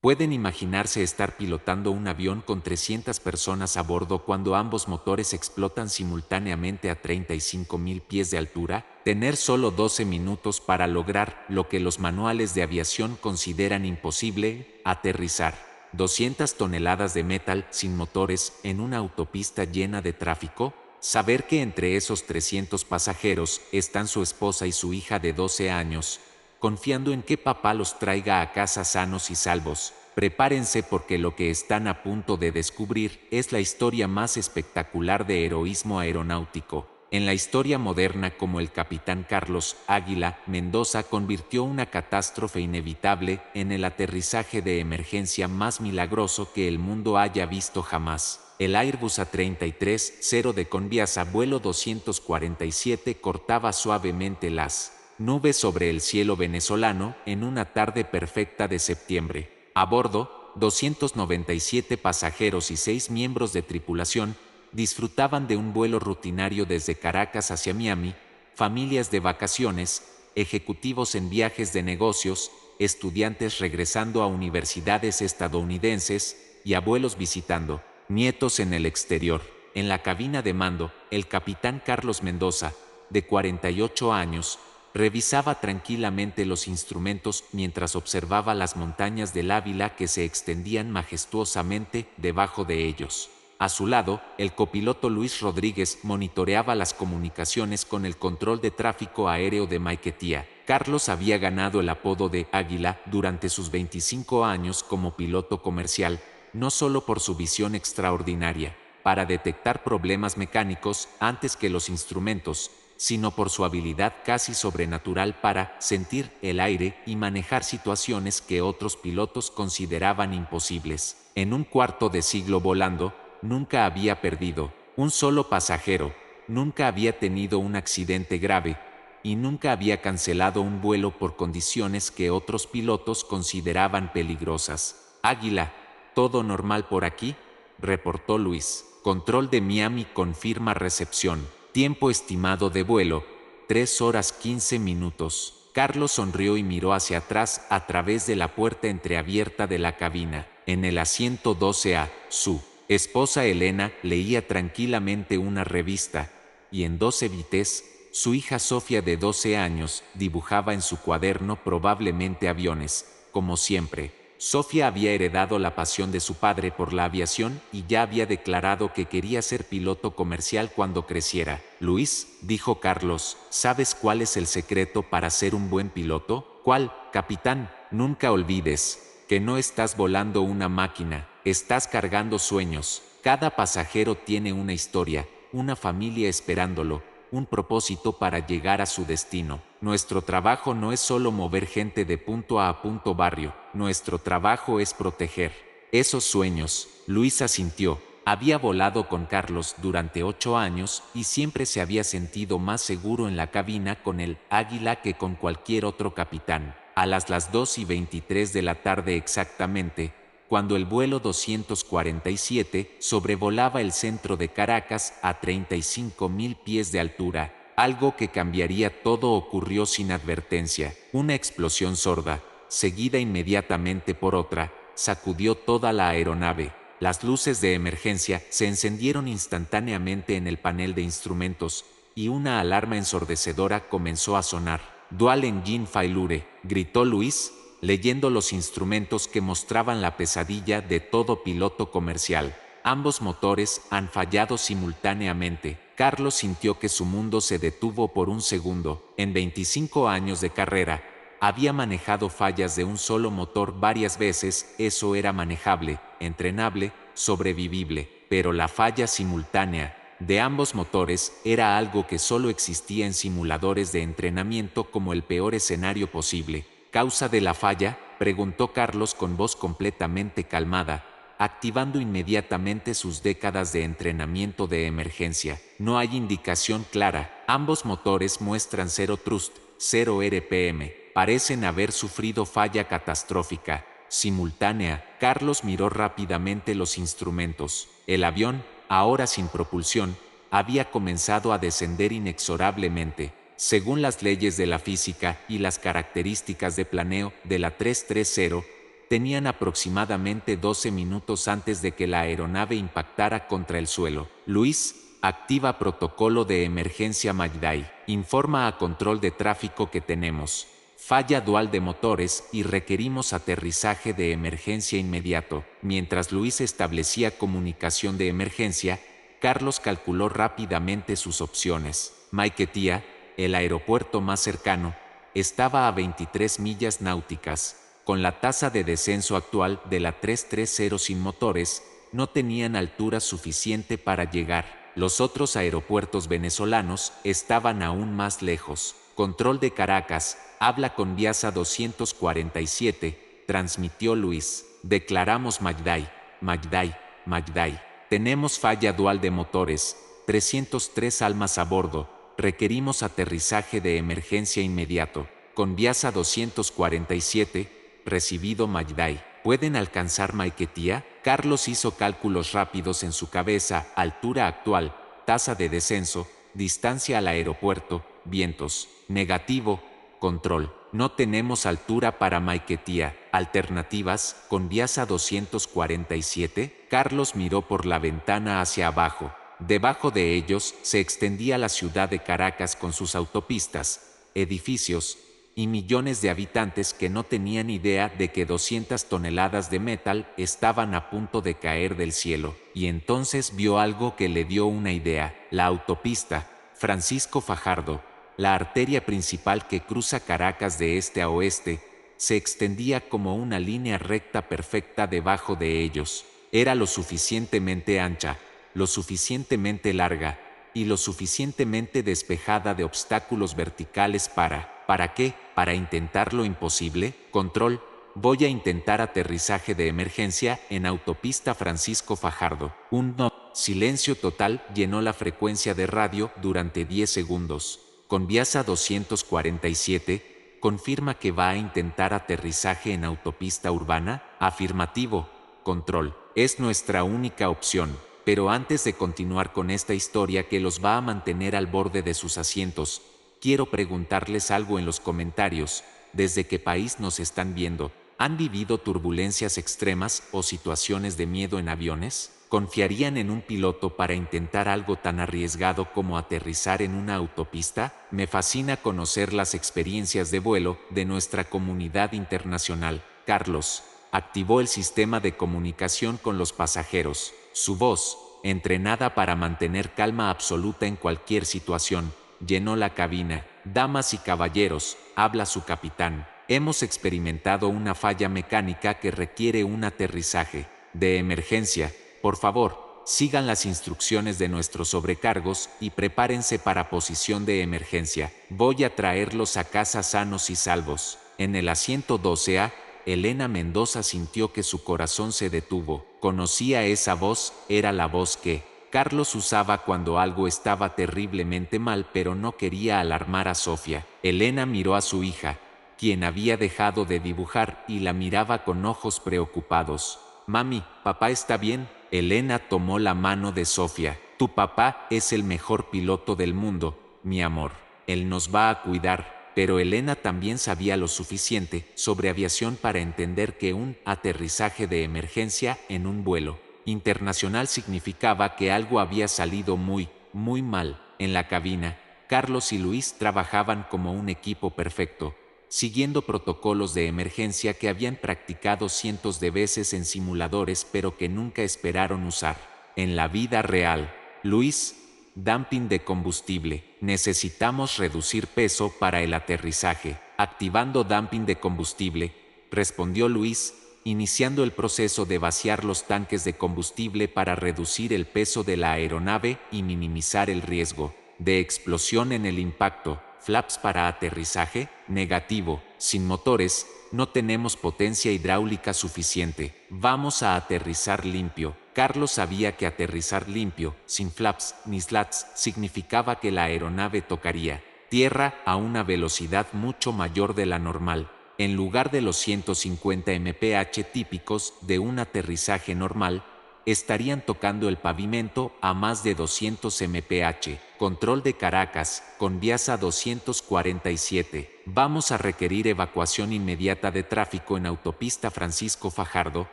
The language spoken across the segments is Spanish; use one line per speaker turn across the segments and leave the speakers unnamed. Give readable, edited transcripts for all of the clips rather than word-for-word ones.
Pueden imaginarse estar pilotando un avión con 300 personas a bordo cuando ambos motores explotan simultáneamente a 35.000 pies de altura, tener solo 12 minutos para lograr lo que los manuales de aviación consideran imposible, aterrizar 200 toneladas de metal sin motores en una autopista llena de tráfico, saber que entre esos 300 pasajeros están su esposa y su hija de 12 años, confiando en que papá los traiga a casa sanos y salvos. Prepárense porque lo que están a punto de descubrir es la historia más espectacular de heroísmo aeronáutico en la historia moderna, como el capitán Carlos Águila Mendoza convirtió una catástrofe inevitable en el aterrizaje de emergencia más milagroso que el mundo haya visto jamás. El Airbus A330 de Conviasa vuelo 247 cortaba suavemente las nubes sobre el cielo venezolano en una tarde perfecta de septiembre. A bordo, 297 pasajeros y 6 miembros de tripulación disfrutaban de un vuelo rutinario desde Caracas hacia Miami, familias de vacaciones, ejecutivos en viajes de negocios, estudiantes regresando a universidades estadounidenses y abuelos visitando nietos en el exterior. En la cabina de mando, el capitán Carlos Mendoza, de 48 años, revisaba tranquilamente los instrumentos mientras observaba las montañas del Ávila que se extendían majestuosamente debajo de ellos. A su lado, el copiloto Luis Rodríguez monitoreaba las comunicaciones con el control de tráfico aéreo de Maiquetía. Carlos había ganado el apodo de Águila durante sus 25 años como piloto comercial, no solo por su visión extraordinaria para detectar problemas mecánicos antes que los instrumentos, sino por su habilidad casi sobrenatural para sentir el aire y manejar situaciones que otros pilotos consideraban imposibles. En un cuarto de siglo volando, nunca había perdido un solo pasajero, nunca había tenido un accidente grave y nunca había cancelado un vuelo por condiciones que otros pilotos consideraban peligrosas. Águila, ¿todo normal por aquí?, reportó Luis. Control de Miami confirma recepción. Tiempo estimado de vuelo, 3 horas 15 minutos. Carlos sonrió y miró hacia atrás a través de la puerta entreabierta de la cabina. En el asiento 12A, su esposa Elena leía tranquilamente una revista, y en 12 bites, su hija Sofía de 12 años dibujaba en su cuaderno probablemente aviones, como siempre. Sofía había heredado la pasión de su padre por la aviación y ya había declarado que quería ser piloto comercial cuando creciera. Luis, dijo Carlos, ¿sabes cuál es el secreto para ser un buen piloto? ¿Cuál, capitán? Nunca olvides que no estás volando una máquina, estás cargando sueños. Cada pasajero tiene una historia, una familia esperándolo, un propósito para llegar a su destino. Nuestro trabajo no es solo mover gente de punto A punto barrio, nuestro trabajo es proteger esos sueños. Luis asintió. Había volado con Carlos durante 8 años y siempre se había sentido más seguro en la cabina con el Águila que con cualquier otro capitán. A las 2:23 de la tarde exactamente, cuando el vuelo 247 sobrevolaba el centro de Caracas a 35.000 pies de altura, algo que cambiaría todo ocurrió sin advertencia. Una explosión sorda, seguida inmediatamente por otra, sacudió toda la aeronave. Las luces de emergencia se encendieron instantáneamente en el panel de instrumentos, y una alarma ensordecedora comenzó a sonar. Dual Engine Failure, gritó Luis, leyendo los instrumentos que mostraban la pesadilla de todo piloto comercial. Ambos motores han fallado simultáneamente. Carlos sintió que su mundo se detuvo por un segundo. En 25 años de carrera, había manejado fallas de un solo motor varias veces. Eso era manejable, entrenable, sobrevivible, pero la falla simultánea de ambos motores era algo que solo existía en simuladores de entrenamiento como el peor escenario posible. ¿Causa de la falla?, preguntó Carlos con voz completamente calmada, activando inmediatamente sus décadas de entrenamiento de emergencia. No hay indicación clara. Ambos motores muestran 0 thrust, 0 RPM. Parecen haber sufrido falla catastrófica simultánea. Carlos miró rápidamente los instrumentos. El avión, ahora sin propulsión, había comenzado a descender inexorablemente. Según las leyes de la física y las características de planeo de la 330, Tenían aproximadamente 12 minutos antes de que la aeronave impactara contra el suelo. Luis, activa protocolo de emergencia Mayday. Informa a control de tráfico que tenemos falla dual de motores y requerimos aterrizaje de emergencia inmediato. Mientras Luis establecía comunicación de emergencia, Carlos calculó rápidamente sus opciones. Maiquetía, el aeropuerto más cercano, estaba a 23 millas náuticas. Con la tasa de descenso actual de la 330 sin motores, no tenían altura suficiente para llegar. Los otros aeropuertos venezolanos estaban aún más lejos. Control de Caracas, habla con Viasa 247, transmitió Luis. Declaramos Mayday, Mayday, Mayday. Tenemos falla dual de motores, 303 almas a bordo, requerimos aterrizaje de emergencia inmediato. Con Viasa 247, recibido Mayday. ¿Pueden alcanzar Maiquetía? Carlos hizo cálculos rápidos en su cabeza, altura actual, tasa de descenso, distancia al aeropuerto, vientos. Negativo, control. No tenemos altura para Maiquetía. Alternativas, con Viasa 247. Carlos miró por la ventana hacia abajo. Debajo de ellos se extendía la ciudad de Caracas con sus autopistas, edificios y millones de habitantes que no tenían idea de que 200 toneladas de metal estaban a punto de caer del cielo. Y entonces vio algo que le dio una idea. La autopista Francisco Fajardo, la arteria principal que cruza Caracas de este a oeste, se extendía como una línea recta perfecta debajo de ellos. Era lo suficientemente ancha, lo suficientemente larga y lo suficientemente despejada de obstáculos verticales ¿para qué? ¿Para intentar lo imposible? Control, voy a intentar aterrizaje de emergencia en autopista Francisco Fajardo. Un no. Silencio total llenó la frecuencia de radio durante 10 segundos. Con Viasa 247, confirma que va a intentar aterrizaje en autopista urbana. Afirmativo. Control. Es nuestra única opción. Pero antes de continuar con esta historia que los va a mantener al borde de sus asientos, quiero preguntarles algo en los comentarios. ¿Desde qué país nos están viendo? ¿Han vivido turbulencias extremas o situaciones de miedo en aviones? ¿Confiarían en un piloto para intentar algo tan arriesgado como aterrizar en una autopista? Me fascina conocer las experiencias de vuelo de nuestra comunidad internacional. Carlos activó el sistema de comunicación con los pasajeros. Su voz, entrenada para mantener calma absoluta en cualquier situación, llenó la cabina. Damas y caballeros, habla su capitán. Hemos experimentado una falla mecánica que requiere un aterrizaje de emergencia. Por favor, sigan las instrucciones de nuestros sobrecargos y prepárense para posición de emergencia. Voy a traerlos a casa sanos y salvos. En el asiento 12A, Elena Mendoza sintió que su corazón se detuvo. Conocía esa voz, era la voz que Carlos usaba cuando algo estaba terriblemente mal, pero no quería alarmar a Sofía. Elena miró a su hija, quien había dejado de dibujar, y la miraba con ojos preocupados. Mami, ¿papá está bien? Elena tomó la mano de Sofía. Tu papá es el mejor piloto del mundo, mi amor. Él nos va a cuidar. Pero Elena también sabía lo suficiente sobre aviación para entender que un aterrizaje de emergencia en un vuelo internacional significaba que algo había salido muy mal. En la cabina, Carlos y Luis trabajaban como un equipo perfecto, siguiendo protocolos de emergencia que habían practicado cientos de veces en simuladores pero que nunca esperaron usar. En la vida real, Luis, dumping de combustible. Necesitamos reducir peso para el aterrizaje. Activando dumping de combustible, respondió Luis, iniciando el proceso de vaciar los tanques de combustible para reducir el peso de la aeronave y minimizar el riesgo de explosión en el impacto. Flaps para aterrizaje, negativo. Sin motores, no tenemos potencia hidráulica suficiente. Vamos a aterrizar limpio. Carlos sabía que aterrizar limpio, sin flaps ni slats, significaba que la aeronave tocaría tierra a una velocidad mucho mayor de la normal. En lugar de los 150 mph típicos de un aterrizaje normal, estarían tocando el pavimento a más de 200 mph. Control de Caracas, Conviasa 247. Vamos a requerir evacuación inmediata de tráfico en autopista Francisco Fajardo,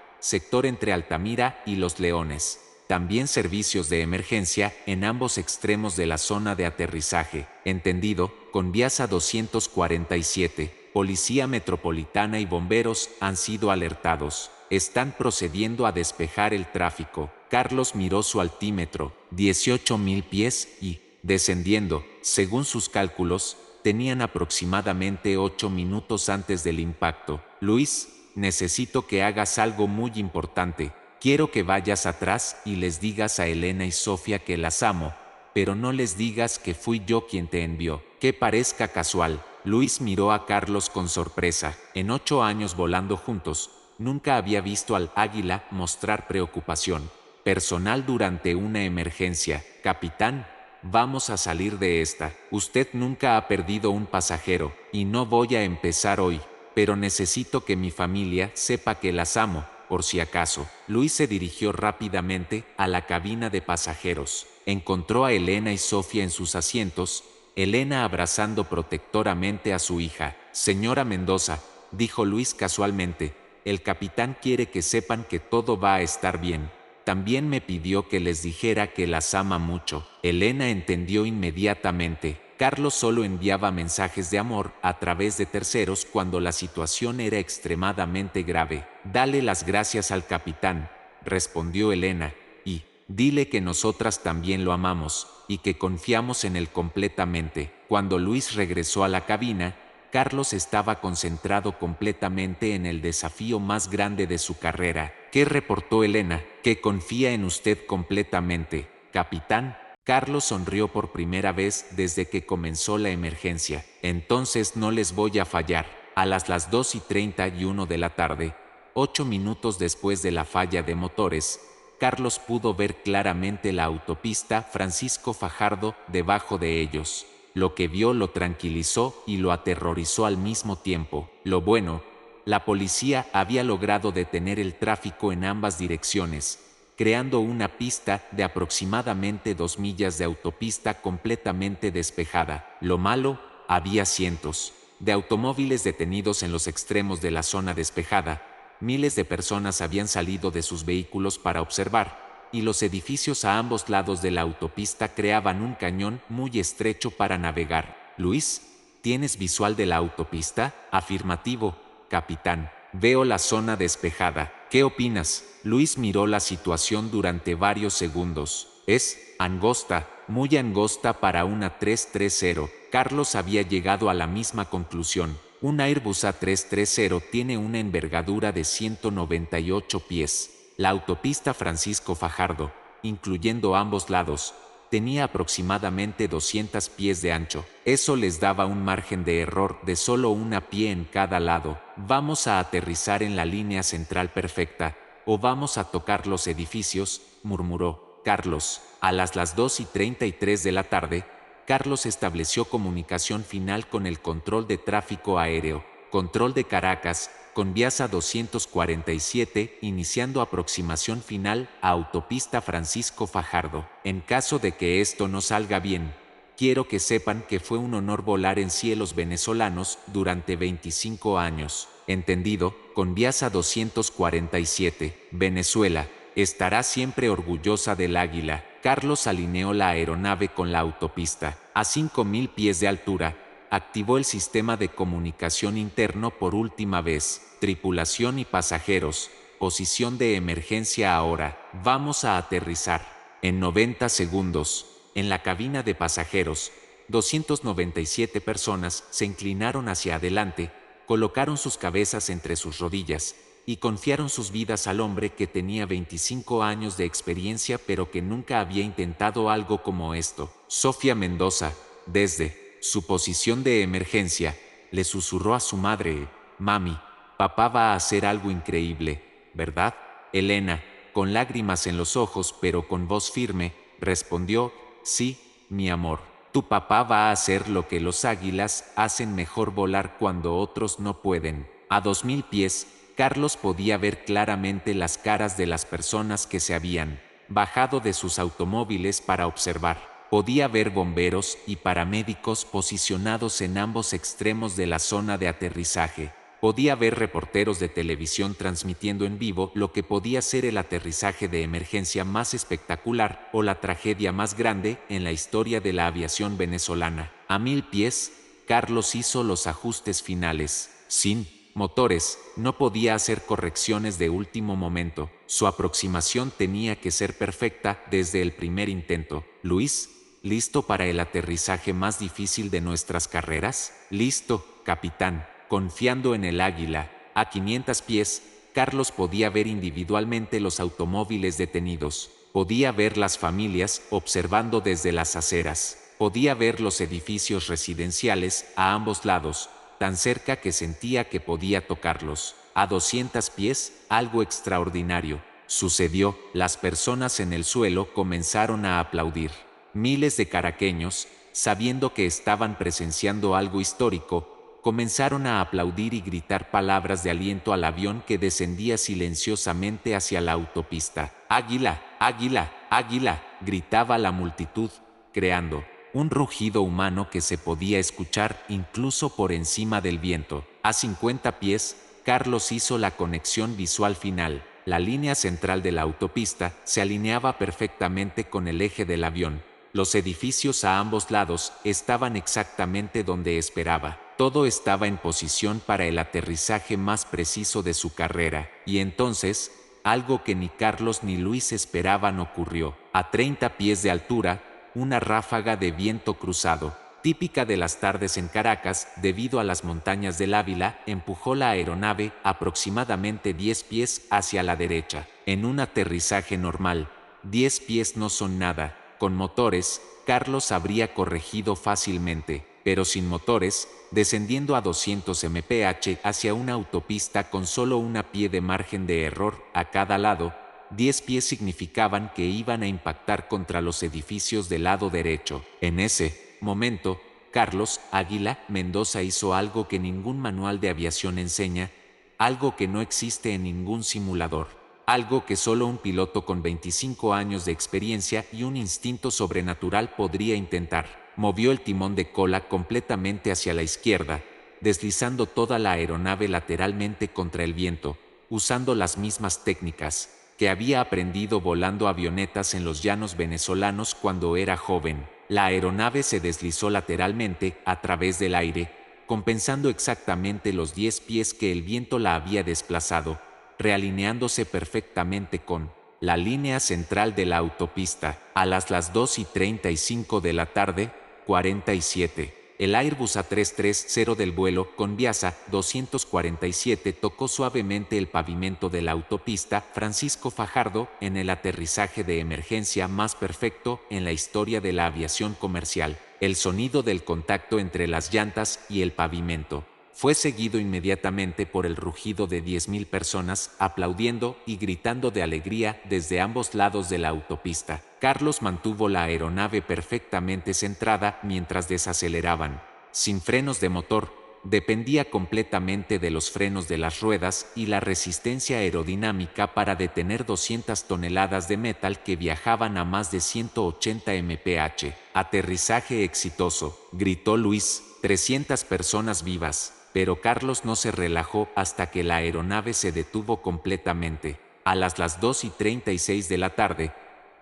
sector entre Altamira y Los Leones. También servicios de emergencia en ambos extremos de la zona de aterrizaje. Entendido, Conviasa 247. Policía Metropolitana y bomberos han sido alertados. Están procediendo a despejar el tráfico. Carlos miró su altímetro, 18.000 pies y, descendiendo, según sus cálculos, tenían aproximadamente 8 minutos antes del impacto. Luis, necesito que hagas algo muy importante. Quiero que vayas atrás y les digas a Elena y Sofía que las amo, pero no les digas que fui yo quien te envió. Que parezca casual. Luis miró a Carlos con sorpresa. En 8 años volando juntos, nunca había visto al águila mostrar preocupación personal durante una emergencia. Capitán, vamos a salir de esta. Usted nunca ha perdido un pasajero, y no voy a empezar hoy, pero necesito que mi familia sepa que las amo, por si acaso. Luis se dirigió rápidamente a la cabina de pasajeros. Encontró a Elena y Sofía en sus asientos, Elena abrazando protectoramente a su hija. Señora Mendoza, dijo Luis casualmente, el capitán quiere que sepan que todo va a estar bien. También me pidió que les dijera que las ama mucho. Elena entendió inmediatamente. Carlos solo enviaba mensajes de amor a través de terceros cuando la situación era extremadamente grave. Dale las gracias al capitán, respondió Elena, y dile que nosotras también lo amamos y que confiamos en él completamente. Cuando Luis regresó a la cabina, Carlos estaba concentrado completamente en el desafío más grande de su carrera. ¿Qué reportó Elena? Que confía en usted completamente, capitán. Carlos sonrió por primera vez desde que comenzó la emergencia. Entonces no les voy a fallar. A las 2:31 de la tarde, 8 minutos después de la falla de motores, Carlos pudo ver claramente la autopista Francisco Fajardo debajo de ellos. Lo que vio lo tranquilizó y lo aterrorizó al mismo tiempo. Lo bueno, la policía había logrado detener el tráfico en ambas direcciones, creando una pista de aproximadamente 2 millas de autopista completamente despejada. Lo malo, había cientos de automóviles detenidos en los extremos de la zona despejada. Miles de personas habían salido de sus vehículos para observar, y los edificios a ambos lados de la autopista creaban un cañón muy estrecho para navegar. Luis, ¿tienes visual de la autopista? Afirmativo, capitán. Veo la zona despejada. ¿Qué opinas? Luis miró la situación durante varios segundos. Es angosta, muy angosta para una 330. Carlos había llegado a la misma conclusión. Un Airbus A330 tiene una envergadura de 198 pies. La autopista Francisco Fajardo, incluyendo ambos lados, tenía aproximadamente 200 pies de ancho. Eso les daba un margen de error de solo una pie en cada lado. Vamos a aterrizar en la línea central perfecta, o vamos a tocar los edificios, murmuró Carlos. A las 2:33 de la tarde, Carlos estableció comunicación final con el control de tráfico aéreo. Control de Caracas, Conviasa 247, iniciando aproximación final a autopista Francisco Fajardo. En caso de que esto no salga bien, quiero que sepan que fue un honor volar en cielos venezolanos durante 25 años. Entendido, Conviasa 247, Venezuela, estará siempre orgullosa del águila. Carlos alineó la aeronave con la autopista. A 5.000 pies de altura, activó el sistema de comunicación interno por última vez. Tripulación y pasajeros, posición de emergencia ahora. Vamos a aterrizar. En 90 segundos, en la cabina de pasajeros, 297 personas se inclinaron hacia adelante, colocaron sus cabezas entre sus rodillas y confiaron sus vidas al hombre que tenía 25 años de experiencia pero que nunca había intentado algo como esto. Sofía Mendoza, desde su posición de emergencia, le susurró a su madre: «Mami, papá va a hacer algo increíble, ¿verdad?» Elena, con lágrimas en los ojos pero con voz firme, respondió: «Sí, mi amor. Tu papá va a hacer lo que los águilas hacen mejor, volar cuando otros no pueden». A 2.000 pies, Carlos podía ver claramente las caras de las personas que se habían bajado de sus automóviles para observar. Podía ver bomberos y paramédicos posicionados en ambos extremos de la zona de aterrizaje. Podía ver reporteros de televisión transmitiendo en vivo lo que podía ser el aterrizaje de emergencia más espectacular o la tragedia más grande en la historia de la aviación venezolana. A 1000 pies, Carlos hizo los ajustes finales. Sin motores, no podía hacer correcciones de último momento. Su aproximación tenía que ser perfecta desde el primer intento. Luis, ¿listo para el aterrizaje más difícil de nuestras carreras? Listo, capitán. Confiando en el Águila, a 500 pies, Carlos podía ver individualmente los automóviles detenidos. Podía ver las familias observando desde las aceras. Podía ver los edificios residenciales a ambos lados, tan cerca que sentía que podía tocarlos. A 200 pies, algo extraordinario sucedió. Las personas en el suelo comenzaron a aplaudir. Miles de caraqueños, sabiendo que estaban presenciando algo histórico, comenzaron a aplaudir y gritar palabras de aliento al avión que descendía silenciosamente hacia la autopista. ¡Águila! ¡Águila! ¡Águila!, gritaba la multitud, creando un rugido humano que se podía escuchar incluso por encima del viento. A 50 pies, Carlos hizo la conexión visual final. La línea central de la autopista se alineaba perfectamente con el eje del avión. Los edificios a ambos lados estaban exactamente donde esperaba. Todo estaba en posición para el aterrizaje más preciso de su carrera, y entonces, algo que ni Carlos ni Luis esperaban ocurrió. A 30 pies de altura, una ráfaga de viento cruzado, típica de las tardes en Caracas debido a las montañas del Ávila, empujó la aeronave aproximadamente 10 pies hacia la derecha. En un aterrizaje normal, 10 pies no son nada. Con motores, Carlos habría corregido fácilmente, pero sin motores, descendiendo a 200 mph hacia una autopista con solo una pie de margen de error a cada lado, 10 pies significaban que iban a impactar contra los edificios del lado derecho. En ese momento, Carlos Águila Mendoza hizo algo que ningún manual de aviación enseña, algo que no existe en ningún simulador, algo que solo un piloto con 25 años de experiencia y un instinto sobrenatural podría intentar. Movió el timón de cola completamente hacia la izquierda, deslizando toda la aeronave lateralmente contra el viento, usando las mismas técnicas que había aprendido volando avionetas en los llanos venezolanos cuando era joven. La aeronave se deslizó lateralmente a través del aire, compensando exactamente los 10 pies que el viento la había desplazado, realineándose perfectamente con la línea central de la autopista. A las 2:35 de la tarde, 47. El Airbus A330 del vuelo Conviasa 247 tocó suavemente el pavimento de la autopista Francisco Fajardo en el aterrizaje de emergencia más perfecto en la historia de la aviación comercial. El sonido del contacto entre las llantas y el pavimento fue seguido inmediatamente por el rugido de 10.000 personas aplaudiendo y gritando de alegría desde ambos lados de la autopista. Carlos mantuvo la aeronave perfectamente centrada mientras desaceleraban. Sin frenos de motor, dependía completamente de los frenos de las ruedas y la resistencia aerodinámica para detener 200 toneladas de metal que viajaban a más de 180 mph. Aterrizaje exitoso, gritó Luis, 300 personas vivas. Pero Carlos no se relajó hasta que la aeronave se detuvo completamente. A las 2:36 de la tarde,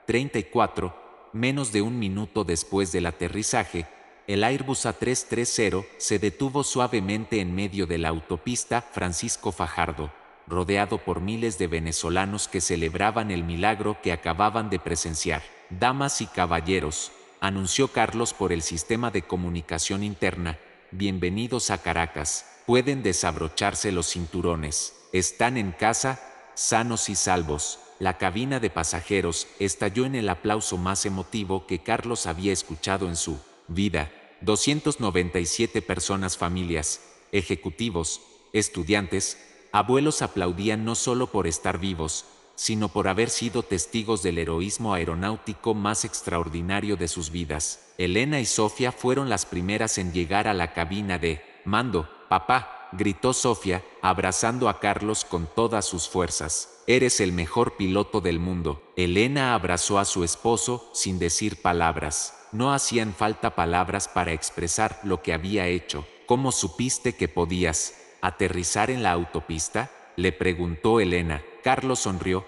34, menos de un minuto después del aterrizaje, el Airbus A330 se detuvo suavemente en medio de la autopista Francisco Fajardo, rodeado por miles de venezolanos que celebraban el milagro que acababan de presenciar. Damas y caballeros, anunció Carlos por el sistema de comunicación interna, bienvenidos a Caracas, pueden desabrocharse los cinturones, están en casa, sanos y salvos. La cabina de pasajeros estalló en el aplauso más emotivo que Carlos había escuchado en su vida. 297 personas, familias, ejecutivos, estudiantes, abuelos aplaudían no solo por estar vivos, sino por haber sido testigos del heroísmo aeronáutico más extraordinario de sus vidas. Elena y Sofía fueron las primeras en llegar a la cabina de mando. Papá, gritó Sofía, abrazando a Carlos con todas sus fuerzas. Eres el mejor piloto del mundo. Elena abrazó a su esposo sin decir palabras. No hacían falta palabras para expresar lo que había hecho. ¿Cómo supiste que podías aterrizar en la autopista?, le preguntó Elena. Carlos sonrió,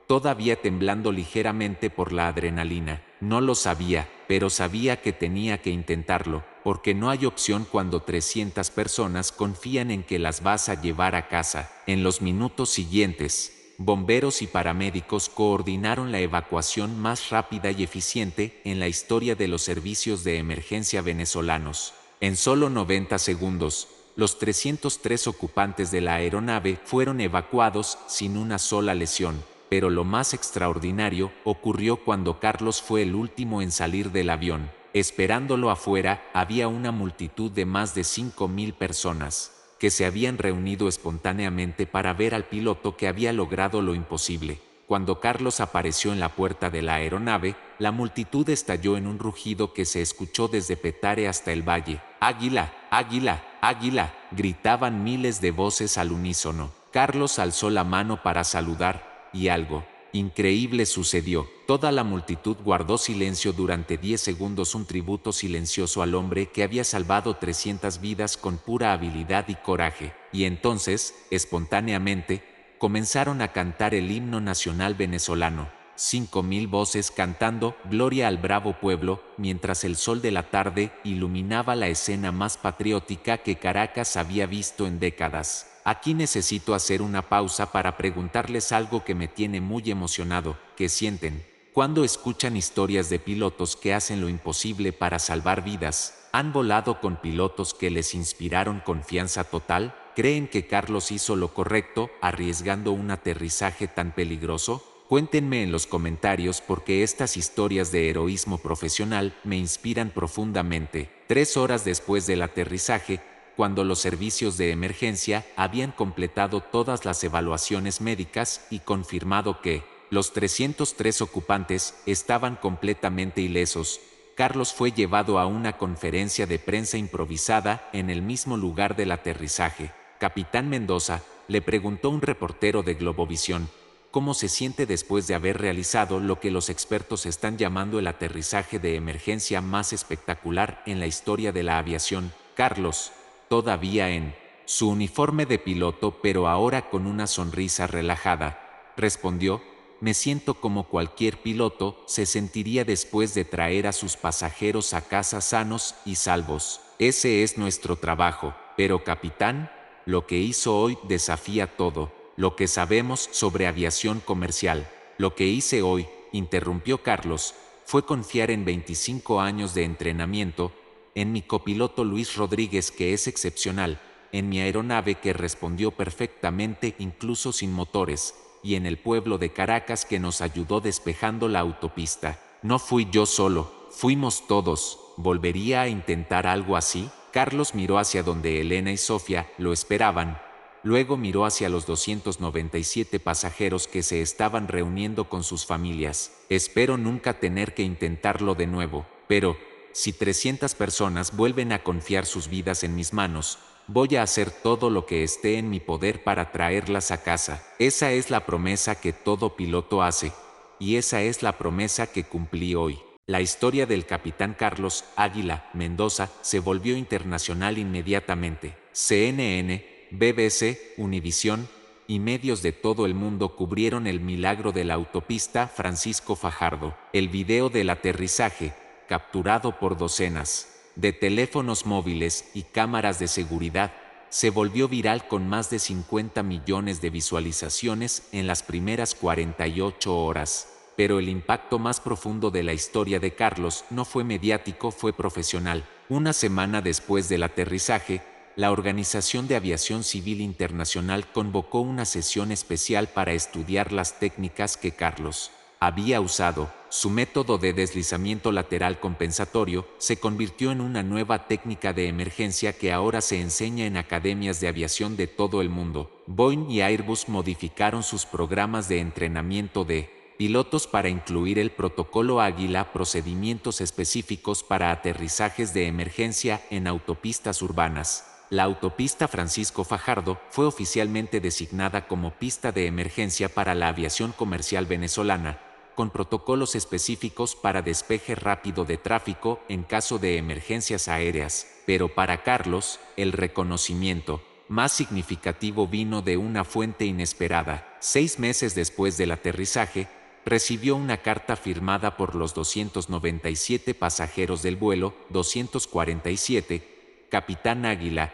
todavía temblando ligeramente por la adrenalina. No lo sabía, pero sabía que tenía que intentarlo, porque no hay opción cuando 300 personas confían en que las vas a llevar a casa. En los minutos siguientes, bomberos y paramédicos coordinaron la evacuación más rápida y eficiente en la historia de los servicios de emergencia venezolanos. En solo 90 segundos, los 303 ocupantes de la aeronave fueron evacuados sin una sola lesión. Pero lo más extraordinario ocurrió cuando Carlos fue el último en salir del avión. Esperándolo afuera había una multitud de más de 5.000 personas, que se habían reunido espontáneamente para ver al piloto que había logrado lo imposible. Cuando Carlos apareció en la puerta de la aeronave, la multitud estalló en un rugido que se escuchó desde Petare hasta el valle. ¡Águila! ¡Águila! ¡Águila!, gritaban miles de voces al unísono. Carlos alzó la mano para saludar, y algo increíble sucedió. Toda la multitud guardó silencio durante 10 segundos, un tributo silencioso al hombre que había salvado 300 vidas con pura habilidad y coraje. Y entonces, espontáneamente, comenzaron a cantar el himno nacional venezolano. 5.000 voces cantando Gloria al bravo pueblo, mientras el sol de la tarde iluminaba la escena más patriótica que Caracas había visto en décadas. Aquí necesito hacer una pausa para preguntarles algo que me tiene muy emocionado. ¿Qué sienten cuando escuchan historias de pilotos que hacen lo imposible para salvar vidas? ¿Han volado con pilotos que les inspiraron confianza total? ¿Creen que Carlos hizo lo correcto arriesgando un aterrizaje tan peligroso? Cuéntenme en los comentarios, porque estas historias de heroísmo profesional me inspiran profundamente. 3 horas después del aterrizaje, cuando los servicios de emergencia habían completado todas las evaluaciones médicas y confirmado que los 303 ocupantes estaban completamente ilesos, Carlos fue llevado a una conferencia de prensa improvisada en el mismo lugar del aterrizaje. Capitán Mendoza, le preguntó un reportero de Globovisión, ¿cómo se siente después de haber realizado lo que los expertos están llamando el aterrizaje de emergencia más espectacular en la historia de la aviación? Carlos, todavía en su uniforme de piloto pero ahora con una sonrisa relajada, respondió: me siento como cualquier piloto se sentiría después de traer a sus pasajeros a casa sanos y salvos. Ese es nuestro trabajo. Pero capitán, lo que hizo hoy desafía todo lo que sabemos sobre aviación comercial. Lo que hice hoy, interrumpió Carlos, fue confiar en 25 años de entrenamiento, en mi copiloto Luis Rodríguez, que es excepcional, en mi aeronave que respondió perfectamente incluso sin motores, y en el pueblo de Caracas que nos ayudó despejando la autopista. No fui yo solo, fuimos todos. ¿Volvería a intentar algo así? Carlos miró hacia donde Elena y Sofía lo esperaban. Luego miró hacia los 297 pasajeros que se estaban reuniendo con sus familias. Espero nunca tener que intentarlo de nuevo, pero si 300 personas vuelven a confiar sus vidas en mis manos, voy a hacer todo lo que esté en mi poder para traerlas a casa. Esa es la promesa que todo piloto hace, y esa es la promesa que cumplí hoy. La historia del capitán Carlos Águila Mendoza se volvió internacional inmediatamente. CNN, BBC, Univisión y medios de todo el mundo cubrieron el milagro de la autopista Francisco Fajardo. El video del aterrizaje, capturado por docenas de teléfonos móviles y cámaras de seguridad, se volvió viral con más de 50 millones de visualizaciones en las primeras 48 horas. Pero el impacto más profundo de la historia de Carlos no fue mediático, fue profesional. Una semana después del aterrizaje, la Organización de Aviación Civil Internacional convocó una sesión especial para estudiar las técnicas que Carlos había usado. Su método de deslizamiento lateral compensatorio se convirtió en una nueva técnica de emergencia que ahora se enseña en academias de aviación de todo el mundo. Boeing y Airbus modificaron sus programas de entrenamiento de pilotos para incluir el protocolo Águila, procedimientos específicos para aterrizajes de emergencia en autopistas urbanas. La autopista Francisco Fajardo fue oficialmente designada como pista de emergencia para la aviación comercial venezolana, con protocolos específicos para despeje rápido de tráfico en caso de emergencias aéreas, pero para Carlos, el reconocimiento más significativo vino de una fuente inesperada. 6 meses después del aterrizaje, recibió una carta firmada por los 297 pasajeros del vuelo 247, Capitán Águila.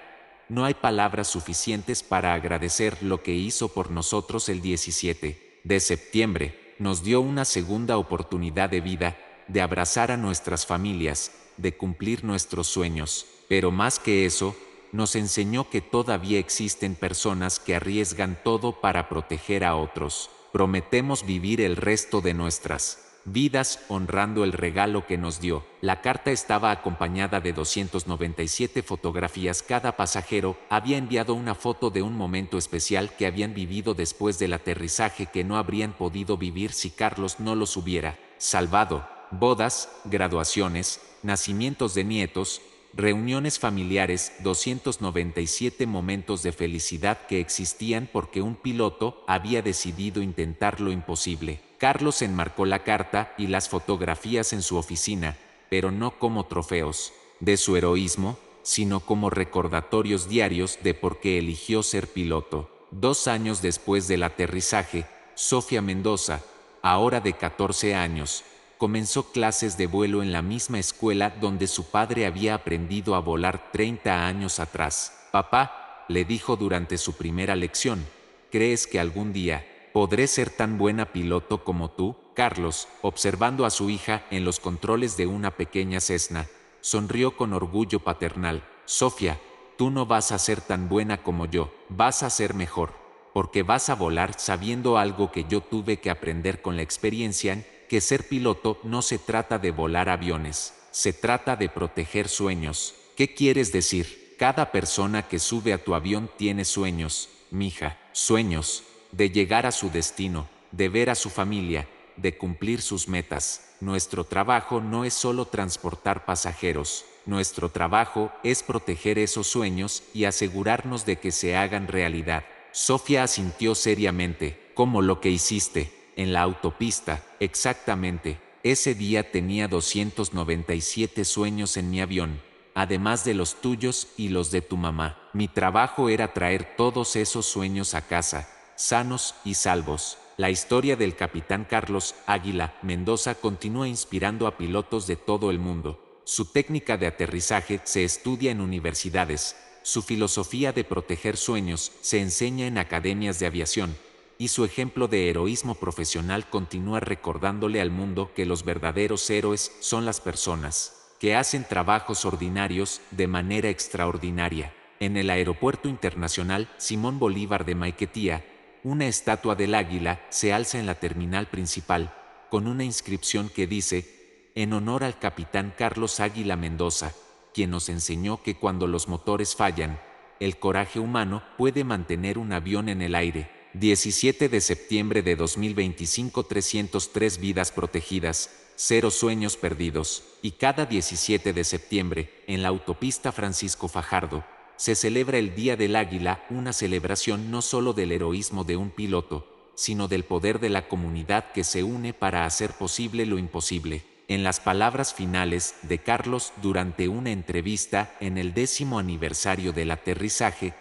No hay palabras suficientes para agradecer lo que hizo por nosotros el 17 de septiembre. Nos dio una segunda oportunidad de vida, de abrazar a nuestras familias, de cumplir nuestros sueños, pero más que eso, nos enseñó que todavía existen personas que arriesgan todo para proteger a otros. Prometemos vivir el resto de nuestras vidas honrando el regalo que nos dio. La carta estaba acompañada de 297 fotografías. Cada pasajero había enviado una foto de un momento especial que habían vivido después del aterrizaje que no habrían podido vivir si Carlos no los hubiera salvado. Bodas, graduaciones, nacimientos de nietos, reuniones familiares, 297 momentos de felicidad que existían porque un piloto había decidido intentar lo imposible. Carlos enmarcó la carta y las fotografías en su oficina, pero no como trofeos de su heroísmo, sino como recordatorios diarios de por qué eligió ser piloto. 2 años después del aterrizaje, Sofía Mendoza, ahora de 14 años, comenzó clases de vuelo en la misma escuela donde su padre había aprendido a volar 30 años atrás. Papá, le dijo durante su primera lección, ¿crees que algún día podré ser tan buena piloto como tú? Carlos, observando a su hija en los controles de una pequeña Cessna, sonrió con orgullo paternal. Sofía, tú no vas a ser tan buena como yo, vas a ser mejor, porque vas a volar sabiendo algo que yo tuve que aprender con la experiencia, que ser piloto no se trata de volar aviones, se trata de proteger sueños. ¿Qué quieres decir? Cada persona que sube a tu avión tiene sueños, mija, sueños de llegar a su destino, de ver a su familia, de cumplir sus metas. Nuestro trabajo no es solo transportar pasajeros, nuestro trabajo es proteger esos sueños y asegurarnos de que se hagan realidad. Sofía asintió seriamente, como lo que hiciste en la autopista. Exactamente, ese día tenía 297 sueños en mi avión, además de los tuyos y los de tu mamá. Mi trabajo era traer todos esos sueños a casa, sanos y salvos. La historia del capitán Carlos Águila Mendoza continúa inspirando a pilotos de todo el mundo. Su técnica de aterrizaje se estudia en universidades, su filosofía de proteger sueños se enseña en academias de aviación, y su ejemplo de heroísmo profesional continúa recordándole al mundo que los verdaderos héroes son las personas que hacen trabajos ordinarios de manera extraordinaria. En el Aeropuerto Internacional Simón Bolívar de Maiquetía, una estatua del águila se alza en la terminal principal, con una inscripción que dice, en honor al capitán Carlos Águila Mendoza, quien nos enseñó que cuando los motores fallan, el coraje humano puede mantener un avión en el aire. 17 de septiembre de 2025, 303 vidas protegidas, 0 sueños perdidos. Y cada 17 de septiembre, en la autopista Francisco Fajardo, se celebra el Día del Águila, una celebración no solo del heroísmo de un piloto, sino del poder de la comunidad que se une para hacer posible lo imposible. En las palabras finales de Carlos durante una entrevista en el 10º aniversario del aterrizaje,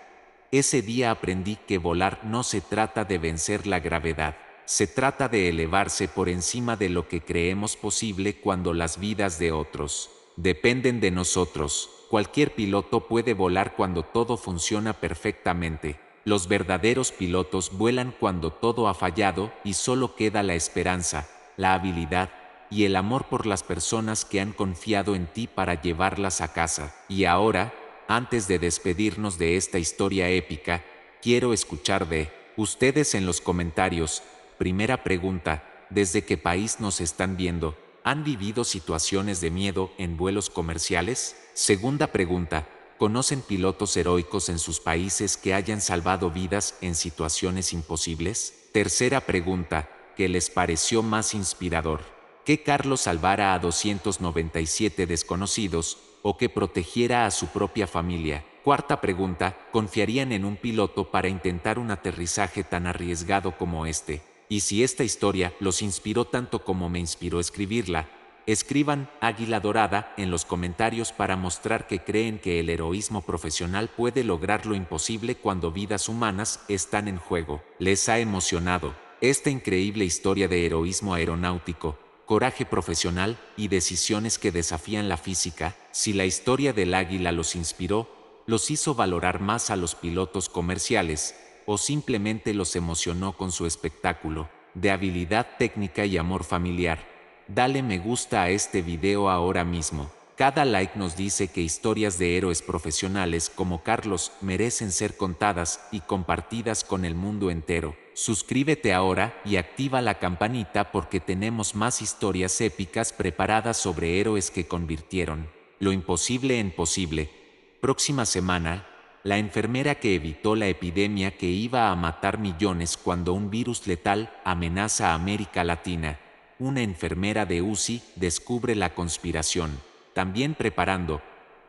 ese día aprendí que volar no se trata de vencer la gravedad, se trata de elevarse por encima de lo que creemos posible cuando las vidas de otros dependen de nosotros. Cualquier piloto puede volar cuando todo funciona perfectamente. Los verdaderos pilotos vuelan cuando todo ha fallado y solo queda la esperanza, la habilidad y el amor por las personas que han confiado en ti para llevarlas a casa. Y ahora, antes de despedirnos de esta historia épica, quiero escuchar de ustedes en los comentarios. Primera pregunta, ¿desde qué país nos están viendo? ¿Han vivido situaciones de miedo en vuelos comerciales? Segunda pregunta, ¿conocen pilotos heroicos en sus países que hayan salvado vidas en situaciones imposibles? Tercera pregunta, ¿qué les pareció más inspirador? ¿Que Carlos salvara a 297 desconocidos o que protegiera a su propia familia? Cuarta pregunta, ¿confiarían en un piloto para intentar un aterrizaje tan arriesgado como este? Y si esta historia los inspiró tanto como me inspiró escribirla, escriban Águila Dorada en los comentarios para mostrar que creen que el heroísmo profesional puede lograr lo imposible cuando vidas humanas están en juego. ¿Les ha emocionado esta increíble historia de heroísmo aeronáutico, coraje profesional y decisiones que desafían la física? Si la historia del águila los inspiró, los hizo valorar más a los pilotos comerciales, o simplemente los emocionó con su espectáculo, de habilidad técnica y amor familiar. Dale me gusta a este video ahora mismo. Cada like nos dice que historias de héroes profesionales como Carlos merecen ser contadas y compartidas con el mundo entero. Suscríbete ahora y activa la campanita porque tenemos más historias épicas preparadas sobre héroes que convirtieron lo imposible en posible. Próxima semana, la enfermera que evitó la epidemia que iba a matar millones cuando un virus letal amenaza a América Latina. Una enfermera de UCI descubre la conspiración. También preparando,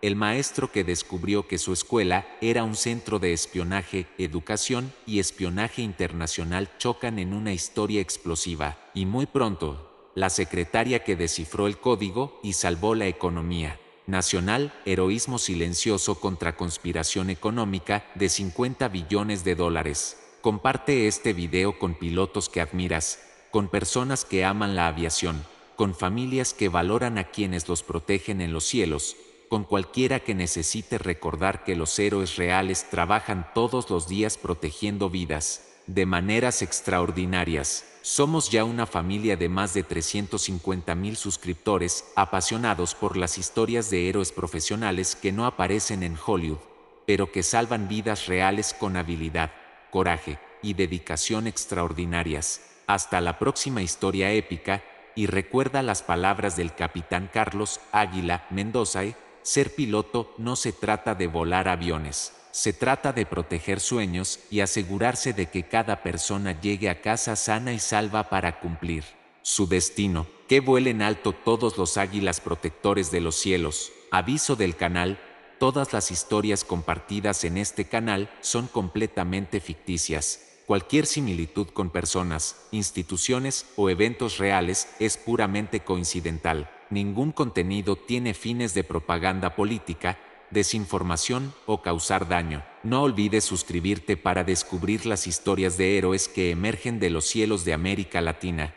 el maestro que descubrió que su escuela era un centro de espionaje, educación y espionaje internacional chocan en una historia explosiva. Y muy pronto, la secretaria que descifró el código y salvó la economía nacional, heroísmo silencioso contra conspiración económica de 50 billones de dólares. Comparte este video con pilotos que admiras, con personas que aman la aviación, con familias que valoran a quienes los protegen en los cielos, con cualquiera que necesite recordar que los héroes reales trabajan todos los días protegiendo vidas, de maneras extraordinarias. Somos ya una familia de más de 350,000 suscriptores, apasionados por las historias de héroes profesionales que no aparecen en Hollywood, pero que salvan vidas reales con habilidad, coraje y dedicación extraordinarias. Hasta la próxima historia épica, y recuerda las palabras del capitán Carlos Águila Mendoza: ser piloto no se trata de volar aviones. Se trata de proteger sueños y asegurarse de que cada persona llegue a casa sana y salva para cumplir su destino. Que vuelen alto todos los águilas protectores de los cielos. Aviso del canal: todas las historias compartidas en este canal son completamente ficticias. Cualquier similitud con personas, instituciones o eventos reales es puramente coincidental. Ningún contenido tiene fines de propaganda política, desinformación o causar daño. No olvides suscribirte para descubrir las historias de héroes que emergen de los cielos de América Latina.